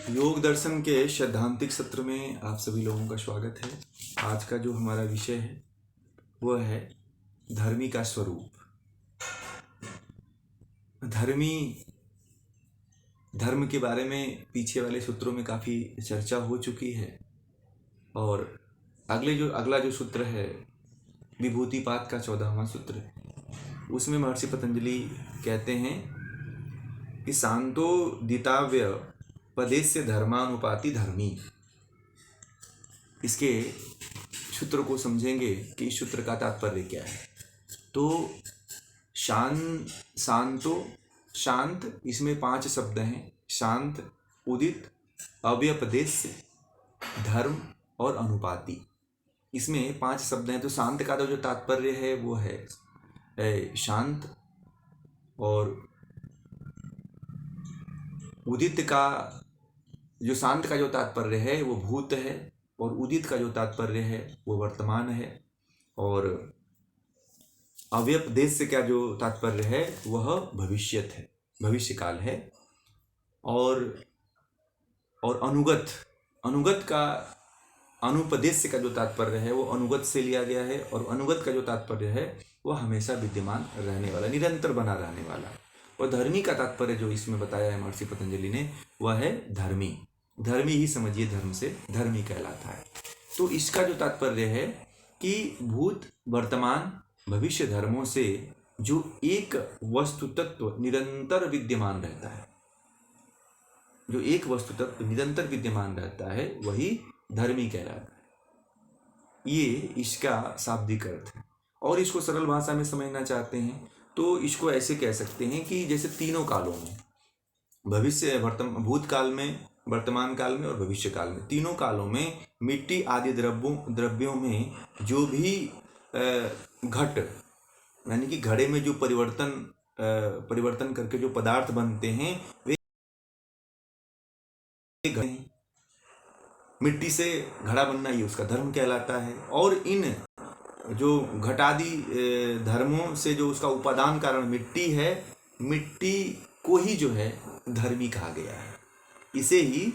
योग दर्शन के सैद्धांतिक सत्र में आप सभी लोगों का स्वागत है। आज का जो हमारा विषय है वह है धर्मी का स्वरूप। धर्म के बारे में पीछे वाले सूत्रों में काफ़ी चर्चा हो चुकी है और अगला जो सूत्र है विभूतिपाद का 14वां सूत्र है, उसमें महर्षि पतंजलि कहते हैं कि शांतो दिताव्य पदेस्य धर्मानुपाति धर्मी। इसके सूत्र को समझेंगे कि इस सूत्र का तात्पर्य क्या है। तो शांत इसमें 5 शब्द हैं। शांत, उदित, अव्यपदेश्य, धर्म और अनुपाति, इसमें 5 शब्द हैं। तो शांत का तो जो तात्पर्य है वो है शांत, और उदित का जो शांत का जो तात्पर्य है वो भूत है, और उदित का जो तात्पर्य है वो वर्तमान है, और अव्यपदेश्य का जो तात्पर्य है वह भविष्यत है, भविष्य काल है। और अनुगत का अनुपदेश्य का जो तात्पर्य है वो अनुगत से लिया गया है, और अनुगत का जो तात्पर्य है वह हमेशा विद्यमान रहने वाला, निरंतर बना रहने वाला। और धर्मी का तात्पर्य जो इसमें बताया है महर्षि पतंजलि ने वह है धर्मी। धर्मी ही समझिए धर्म से धर्मी कहलाता है। तो इसका जो तात्पर्य है कि भूत, वर्तमान, भविष्य धर्मों से जो एक वस्तु तत्व निरंतर विद्यमान रहता है, जो एक वस्तु तत्व निरंतर विद्यमान रहता है वही धर्मी कहलाता है। ये इसका शाब्दिक अर्थ है। और इसको सरल भाषा में समझना चाहते हैं तो इसको ऐसे कह सकते हैं कि जैसे तीनों कालों में, भूतकाल में, वर्तमान काल में और भविष्य काल में, तीनों कालों में मिट्टी आदि द्रव्यों में जो भी घट यानी कि घड़े में जो परिवर्तन करके जो पदार्थ बनते हैं वे मिट्टी से घड़ा बनना ही उसका धर्म कहलाता है। और इन जो घटादि धर्मों से जो उसका उपादान कारण मिट्टी है, मिट्टी को ही जो है धर्मी कहा गया है। इसे ही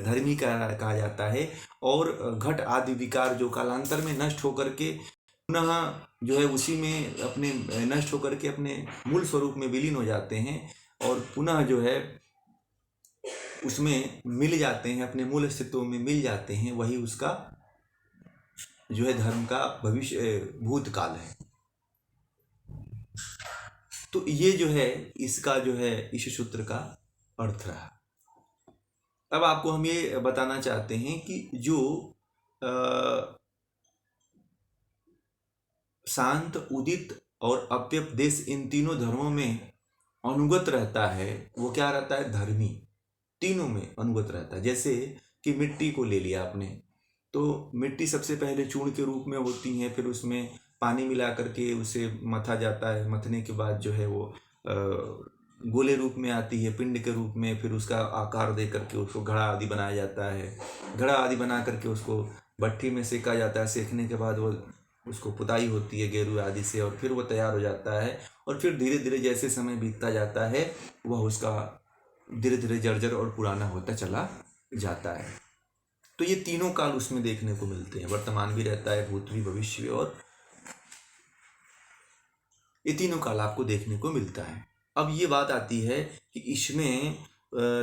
धर्मी कहा जाता है। और घट आदि विकार जो कालांतर में नष्ट होकर के पुनः जो है उसी में अपने नष्ट होकर के अपने मूल स्वरूप में विलीन हो जाते हैं, और पुनः जो है उसमें मिल जाते हैं, अपने मूल अस्तित्व में मिल जाते हैं, वही उसका जो है धर्म का भविष्य भूतकाल है। तो ये जो है इसका जो है इस सूत्र का अर्थ रहा। अब आपको हम ये बताना चाहते हैं कि जो शांत, उदित और अव्यपदेश, इन तीनों धर्मों में अनुगत रहता है वो क्या रहता है? धर्मी। तीनों में अनुगत रहता है। जैसे कि मिट्टी को ले लिया आपने, तो मिट्टी सबसे पहले चूर्ण के रूप में होती है, फिर उसमें पानी मिला करके उसे मथा जाता है। मथने के बाद जो है वो गोले रूप में आती है, पिंड के रूप में, फिर उसका आकार दे करके उसको घड़ा आदि बनाया जाता है। घड़ा आदि बना करके उसको भट्ठी में सेका जाता है। सेकने के बाद वो उसको पुताई होती है गेरू आदि से, और फिर वो तैयार हो जाता है। और फिर धीरे धीरे जैसे समय बीतता जाता है वह उसका धीरे धीरे जर्जर और पुराना होता चला जाता है। तो ये तीनों काल उसमें देखने को मिलते हैं। वर्तमान भी रहता है, भूत भी, भविष्य भी, और ये तीनों काल आपको देखने को मिलता है। अब ये बात आती है कि इसमें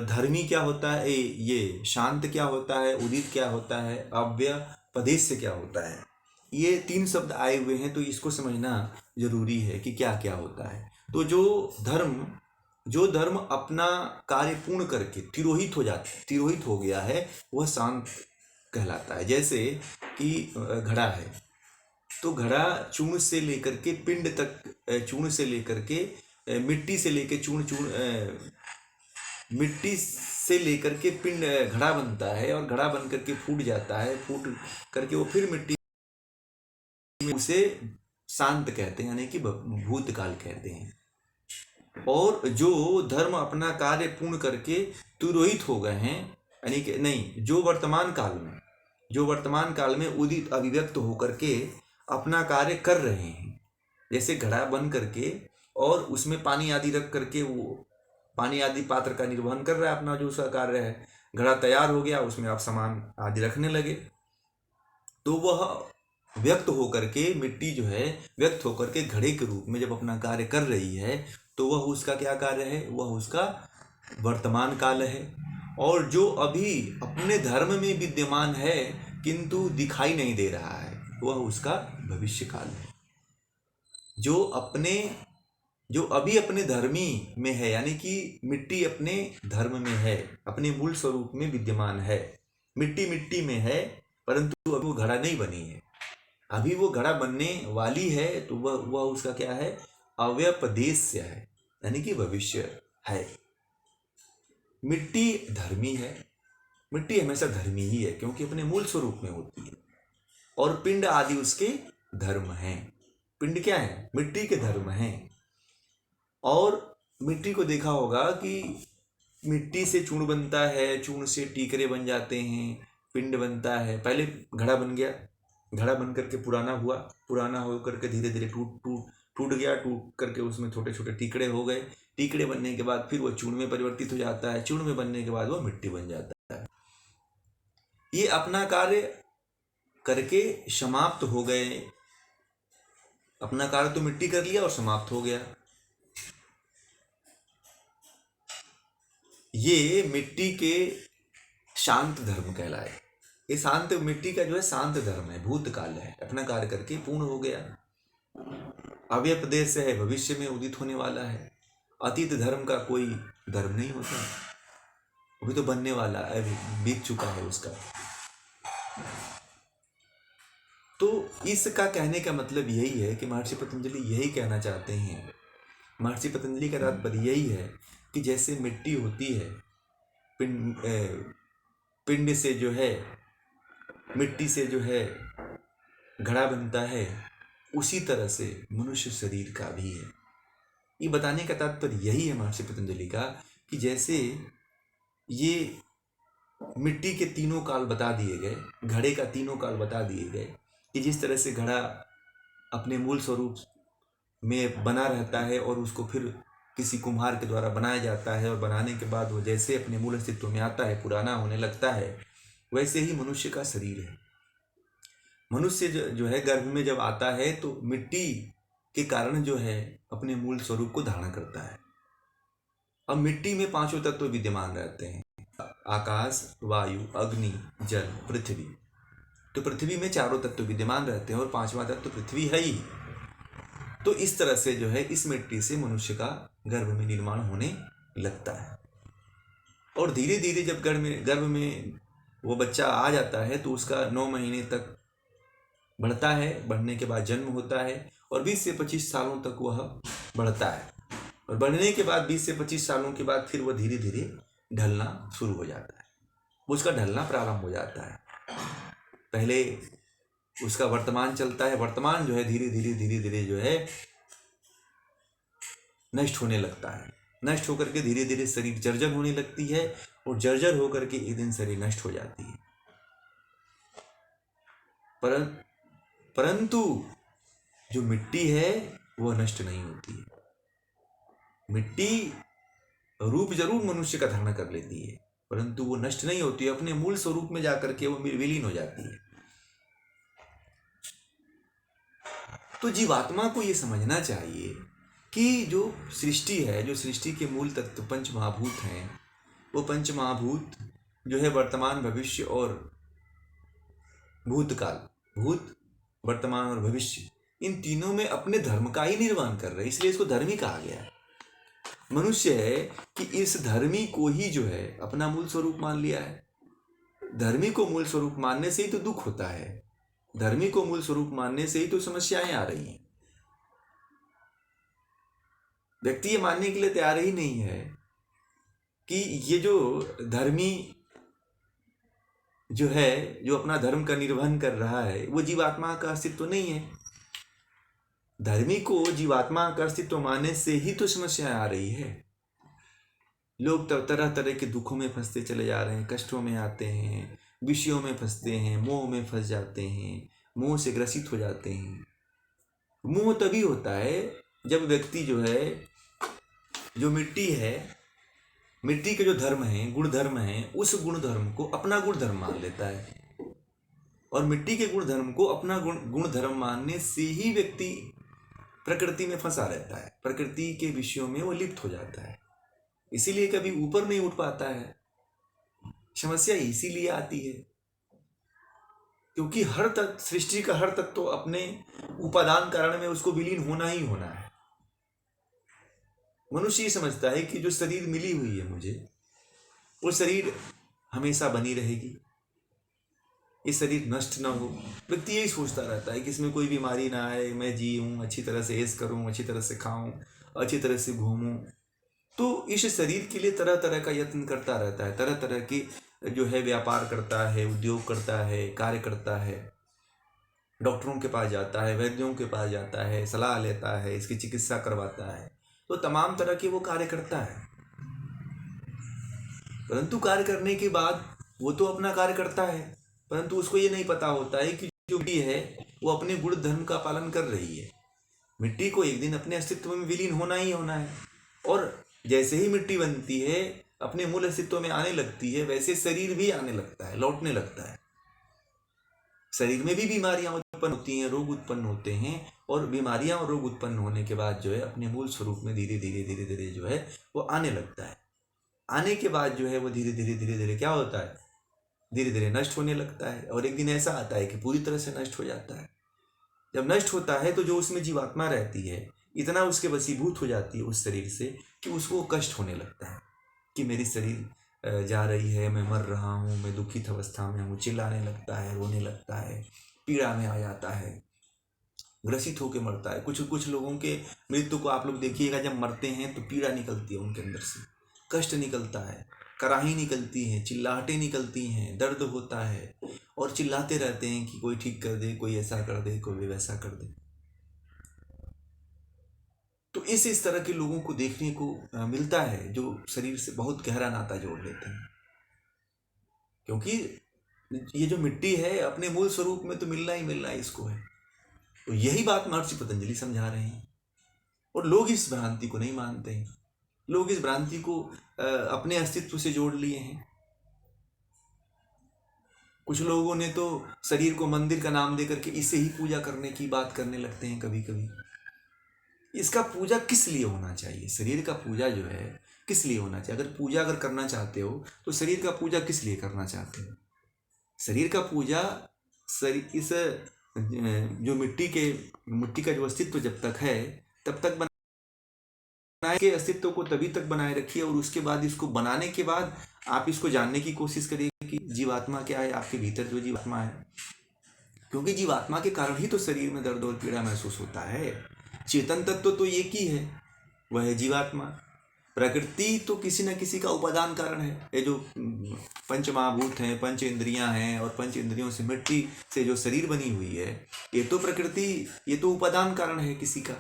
धर्मी क्या होता है, ये शांत क्या होता है, उदित क्या होता है, अव्यपदेश्य क्या होता है। ये 3 शब्द आए हुए हैं, तो इसको समझना जरूरी है कि क्या क्या होता है। तो जो धर्म अपना कार्य पूर्ण करके तिरोहित हो गया है वह शांत कहलाता है। जैसे कि घड़ा है, तो घड़ा चूर्ण से लेकर के पिंड तक, चूर्ण से लेकर के मिट्टी से लेकर मिट्टी से लेकर के पिंड घड़ा बनता है, और घड़ा बन करके फूट जाता है, फूट करके वो फिर मिट्टी में, उसे शांत कहते हैं, यानी कि भूतकाल कहते हैं। और जो धर्म अपना कार्य पूर्ण करके तिरोहित हो गए हैं, यानी कि नहीं, जो वर्तमान काल में उदित अभिव्यक्त होकर के अपना कार्य कर रहे हैं, जैसे घड़ा बन करके और उसमें पानी आदि रख करके वो पानी आदि पात्र का निर्वहन कर रहा है, अपना जो उसका कार्य है। घड़ा तैयार हो गया, उसमें आप सामान आदि रखने लगे, तो वह व्यक्त होकर के मिट्टी जो है व्यक्त होकर के घड़े के रूप में जब अपना कार्य कर रही है, तो वह उसका क्या कार्य है, वह उसका वर्तमान काल है। और जो अभी अपने धर्म में विद्यमान है किंतु दिखाई नहीं दे रहा है, वह उसका भविष्य काल है। जो अभी अपने धर्मी में है, यानी कि मिट्टी अपने धर्म में है, अपने मूल स्वरूप में विद्यमान है, मिट्टी मिट्टी में है, परंतु अभी वो घड़ा नहीं बनी है, अभी वो घड़ा बनने वाली है, तो वह उसका क्या है, अव्यपदेश्य है, यानी कि भविष्य है। मिट्टी धर्मी है, मिट्टी हमेशा धर्मी ही है क्योंकि अपने मूल स्वरूप में होती है, और पिंड आदि उसके धर्म हैं। पिंड क्या है, मिट्टी के धर्म हैं। और मिट्टी को देखा होगा कि मिट्टी से चूर्ण बनता है, चूर्ण से टीकरे बन जाते हैं, पिंड बनता है। पहले घड़ा बन गया, घड़ा बन करके पुराना हुआ, पुराना हो करके धीरे धीरे टूट गया, टूट करके उसमें छोटे छोटे टीकड़े हो गए, टीकड़े बनने के बाद फिर वह चूर्ण में परिवर्तित हो जाता है, चूर्ण में बनने के बाद वह मिट्टी बन जाता है। ये अपना कार्य करके समाप्त हो गए, अपना कार्य तो मिट्टी कर लिया और समाप्त हो गया। ये मिट्टी के शांत धर्म कहलाए। ये शांत मिट्टी का जो है शांत धर्म है, भूतकाल है, अपना कार्य करके पूर्ण हो गया। अव्यपदेश है, भविष्य में उदित होने वाला है। अतीत धर्म का कोई धर्म नहीं होता, अभी तो बनने वाला है, बीत चुका है उसका। तो इसका कहने का मतलब यही है कि महर्षि पतंजलि यही कहना चाहते हैं। महर्षि पतंजलि का तात्पर्य यही है कि जैसे मिट्टी होती है, पिंड से जो है, मिट्टी से जो है घड़ा बनता है, उसी तरह से मनुष्य शरीर का भी है। ये बताने का तात्पर्य यही है महर्षि पतंजलि का कि जैसे ये मिट्टी के तीनों काल बता दिए गए, घड़े का तीनों काल बता दिए गए, कि जिस तरह से घड़ा अपने मूल स्वरूप में बना रहता है और उसको फिर किसी कुम्हार के द्वारा बनाया जाता है, और बनाने के बाद वो जैसे अपने मूल अस्तित्व में आता है, पुराना होने लगता है, वैसे ही मनुष्य का शरीर है। मनुष्य जो है गर्भ में जब आता है तो मिट्टी के कारण जो है अपने मूल स्वरूप को धारण करता है। अब मिट्टी में पांचों तत्व विद्यमान रहते हैं, आकाश, वायु, अग्नि, जल, पृथ्वी। तो पृथ्वी में चारों तत्व विद्यमान रहते हैं और पांचवा तत्व पृथ्वी है ही। तो इस तरह से जो है इस मिट्टी से मनुष्य का गर्भ में निर्माण होने लगता है, और धीरे धीरे जब गर्भ में वो बच्चा आ जाता है तो उसका 9 महीने तक बढ़ता है, बढ़ने के बाद जन्म होता है, और 20 से 25 सालों तक वह बढ़ता है, और बढ़ने के बाद 20 से 25 सालों के बाद फिर वह धीरे धीरे ढलना शुरू हो जाता है, उसका ढलना प्रारंभ हो जाता है। पहले उसका वर्तमान चलता है, वर्तमान जो है धीरे धीरे जो है नष्ट होने लगता है, नष्ट होकर के धीरे धीरे शरीर जर्जर होने लगती है, और जर्जर होकर के एक दिन शरीर नष्ट हो जाती है। परंतु जो मिट्टी है वह नष्ट नहीं होती है। मिट्टी रूप जरूर मनुष्य का धारण कर लेती है, परंतु वो नष्ट नहीं होती है, अपने मूल स्वरूप में जाकर के वो विलीन हो जाती है। तो जीवात्मा को ये समझना चाहिए कि जो सृष्टि है, जो सृष्टि के मूल तत्व पंच महाभूत हैं, वो पंच महाभूत जो है वर्तमान, भविष्य और भूतकाल, भूत, वर्तमान और भविष्य, इन तीनों में अपने धर्म का ही निर्वहन कर रहे हैं, इसलिए इसको धर्मी कहा गया है। मनुष्य है कि इस धर्मी को ही जो है अपना मूल स्वरूप मान लिया है। धर्मी को मूल स्वरूप मानने से ही तो दुख होता है, धर्मी को मूल स्वरूप मानने से ही तो समस्याएं आ रही हैं। व्यक्ति ये मानने के लिए तैयार ही नहीं है कि ये जो धर्मी जो है, जो अपना धर्म का निर्वहन कर रहा है, वो जीवात्मा का अस्तित्व नहीं है। धर्मी को जीवात्मा का अस्तित्व मानने से ही तो समस्याएं आ रही है। लोग तरह तरह के दुखों में फंसते चले जा रहे हैं, कष्टों में आते हैं, विषयों में फंसते हैं, मोह में फंस जाते हैं, मोह से ग्रसित हो जाते हैं। मोह तभी होता है जब व्यक्ति जो है, जो मिट्टी है, मिट्टी के जो धर्म हैं, गुण धर्म हैं, उस गुण धर्म को अपना गुण धर्म मान लेता है। और मिट्टी के गुण धर्म को अपना गुण धर्म मानने से ही व्यक्ति प्रकृति में फंसा रहता है, प्रकृति के विषयों में वो लिप्त हो जाता है, इसीलिए कभी ऊपर नहीं उठ पाता है। समस्या इसीलिए आती है क्योंकि हर तत्व, सृष्टि का हर तत्व तो अपने उपादान कारण में उसको विलीन होना ही होना है। मनुष्य ये समझता है कि जो शरीर मिली हुई है मुझे, वो शरीर हमेशा बनी रहेगी, ये शरीर नष्ट ना हो। व्यक्ति यही सोचता रहता है कि इसमें कोई बीमारी ना आए, मैं जीऊँ, अच्छी तरह से ऐश करूँ, अच्छी तरह से खाऊं, अच्छी तरह से घूमूं। तो इस शरीर के लिए तरह तरह का यत्न करता रहता है, तरह तरह की जो है व्यापार करता है, उद्योग करता है, कार्य करता है, डॉक्टरों के पास जाता है, वैद्यों के पास जाता है, सलाह लेता है, इसकी चिकित्सा करवाता है, तो तमाम तरह के वो कार्य करता है। परंतु कार्य करने के बाद वो तो अपना कार्य करता है, परंतु उसको ये नहीं पता होता है कि जो मिट्टी है वो अपने गुण धर्म का पालन कर रही है। मिट्टी को एक दिन अपने अस्तित्व में विलीन होना ही होना है, और जैसे ही मिट्टी बनती है, अपने मूल अस्तित्व में आने लगती है, वैसे शरीर भी आने लगता है, लौटने लगता है। शरीर में भी बीमारियां उत्पन्न होती हैं, रोग उत्पन्न होते हैं, और बीमारियां और रोग उत्पन्न होने के बाद जो है अपने मूल स्वरूप में धीरे धीरे धीरे धीरे जो है वो आने लगता है। आने के बाद जो है वो धीरे धीरे धीरे धीरे क्या होता है, धीरे धीरे नष्ट होने लगता है, और एक दिन ऐसा आता है कि पूरी तरह से नष्ट हो जाता है। जब नष्ट होता है तो जो उसमें जीवात्मा रहती है, इतना उसके वशीभूत हो जाती है उस शरीर से कि उसको कष्ट होने लगता है कि मेरी शरीर जा रही है, मैं मर रहा हूँ, मैं दुखित अवस्था में हूँ, चिल्लाने लगता है, रोने लगता है, पीड़ा में आ जाता है, ग्रसित होकर मरता है। कुछ कुछ लोगों के मृत्यु को आप लोग देखिएगा, जब मरते हैं तो पीड़ा निकलती है उनके अंदर से, कष्ट निकलता है, कराही निकलती हैं, चिल्लाहटें निकलती हैं, दर्द होता है, और चिल्लाते रहते हैं कि कोई ठीक कर दे, कोई ऐसा कर दे, कोई वैसा कर दे। तो इस तरह के लोगों को देखने को मिलता है जो शरीर से बहुत गहरा नाता जोड़ लेते हैं, क्योंकि ये जो मिट्टी है अपने मूल स्वरूप में तो मिलना ही मिलना है इसको है। तो यही बात महर्षि पतंजलि समझा रहे हैं, और लोग इस भ्रांति को नहीं मानते हैं। लोग इस भ्रांति को अपने अस्तित्व से जोड़ लिए हैं। कुछ लोगों ने तो शरीर को मंदिर का नाम देकर के इसे ही पूजा करने की बात करने लगते हैं कभी कभी। इसका पूजा किस लिए होना चाहिए? शरीर का पूजा जो है किस लिए होना चाहिए? अगर पूजा करना चाहते हो तो शरीर का पूजा किस लिए करना चाहते हो? शरीर का पूजा इस जो मिट्टी का जो अस्तित्व जब तक है तब तक बनाए के अस्तित्व को तभी तक बनाए रखिए, और उसके बाद इसको बनाने के बाद आप इसको जानने की कोशिश करिए कि जीवात्मा क्या है, आपके भीतर जो जीवात्मा है। क्योंकि जीवात्मा के कारण ही तो शरीर में दर्द और पीड़ा महसूस होता है। चेतन तत्व तो एक ही है, वह है जीवात्मा। प्रकृति तो किसी न किसी का उपादान कारण है। ये जो पंच महाभूत हैं, पंच इंद्रियां हैं, और पंच इंद्रियों से मिट्टी से जो शरीर बनी हुई है, ये तो प्रकृति, ये तो उपादान कारण है किसी का।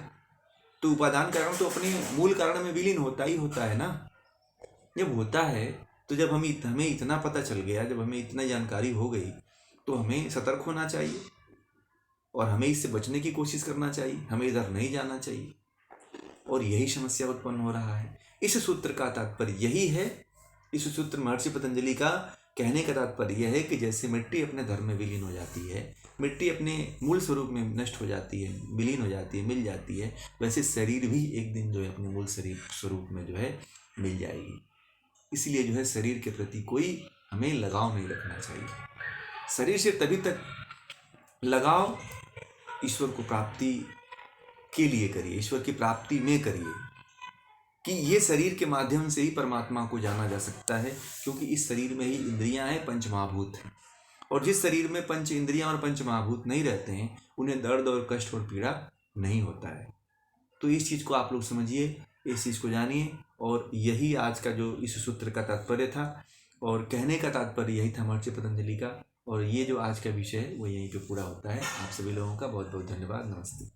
तो उपादान कारण तो अपने मूल कारण में विलीन होता ही होता है ना। जब होता है तो जब हमें इतना पता चल गया, जब हमें इतना जानकारी हो गई, तो हमें सतर्क होना चाहिए और हमें इससे बचने की कोशिश करना चाहिए। हमें इधर नहीं जाना चाहिए, और यही समस्या उत्पन्न हो रहा है। इस सूत्र का तात्पर्य यही है। इस सूत्र महर्षि पतंजलि का कहने का तात्पर्य यह है कि जैसे मिट्टी अपने धर्म में विलीन हो जाती है, मिट्टी अपने मूल स्वरूप में नष्ट हो जाती है, विलीन हो जाती है, मिल जाती है, वैसे शरीर भी एक दिन जो है अपने मूल स्वरूप में जो है मिल जाएगी। इसलिए जो है शरीर के प्रति कोई हमें लगाव नहीं रखना चाहिए। शरीर से तभी तक लगाव ईश्वर को प्राप्ति के लिए करिए, ईश्वर की प्राप्ति में करिए, कि ये शरीर के माध्यम से ही परमात्मा को जाना जा सकता है। क्योंकि इस शरीर में ही इंद्रियां हैं, पंच महाभूत हैं, और जिस शरीर में पंच इंद्रियां और पंच महाभूत नहीं रहते हैं, उन्हें दर्द और कष्ट और पीड़ा नहीं होता है। तो इस चीज़ को आप लोग समझिए, इस चीज़ को जानिए, और यही आज का जो इस सूत्र का तात्पर्य था, और कहने का तात्पर्य यही था महर्षि पतंजलि का। और ये जो आज का विषय है वो यहीं पे पूरा होता है। आप सभी लोगों का बहुत बहुत धन्यवाद। नमस्ते।